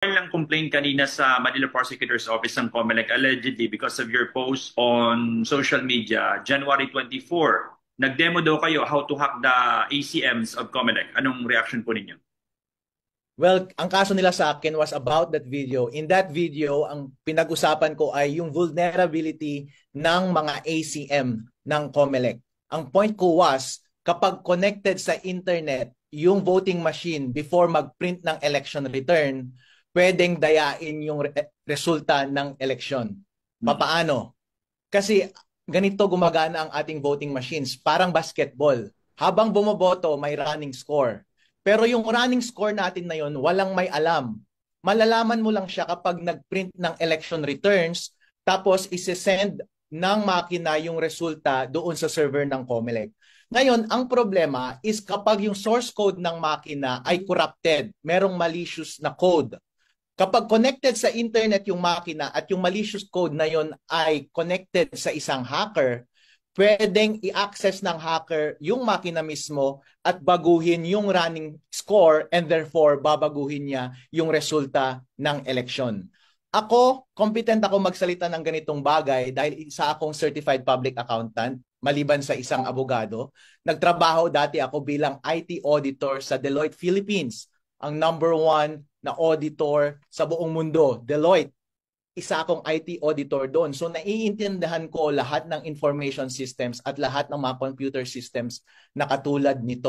Lang complaint kanina sa Manila Prosecutor's Office ng COMELEC allegedly because of your post on social media, January 24. Nag-demo daw kayo how to hack the ACMs of COMELEC. Anong reaction po ninyo? Well, ang kaso nila sa akin was about that video. In that video, ang pinag-usapan ko ay yung vulnerability ng mga ACM ng COMELEC. Ang point ko was, kapag connected sa internet yung voting machine before mag-print ng election return, pwedeng dayain yung resulta ng election. Hmm. Papaano? Kasi ganito gumagana ang ating voting machines, parang basketball. Habang bumoboto, may running score. Pero yung running score natin na yun, walang may alam. Malalaman mo lang siya kapag nag-print ng election returns, tapos isi-send ng makina yung resulta doon sa server ng COMELEC. Ngayon, ang problema is kapag yung source code ng makina ay corrupted, merong malicious na code. Kapag connected sa internet yung makina at yung malicious code na yon ay connected sa isang hacker, pwedeng i-access ng hacker yung makina mismo at baguhin yung running score and therefore babaguhin niya yung resulta ng eleksyon. Ako, competent ako magsalita ng ganitong bagay dahil isa akong certified public accountant, maliban sa isang abogado. Nagtrabaho dati ako bilang IT auditor sa Deloitte Philippines, ang number one na auditor sa buong mundo, Deloitte. Isa akong IT auditor doon. So naiintindihan ko lahat ng information systems at lahat ng mga computer systems na katulad nito.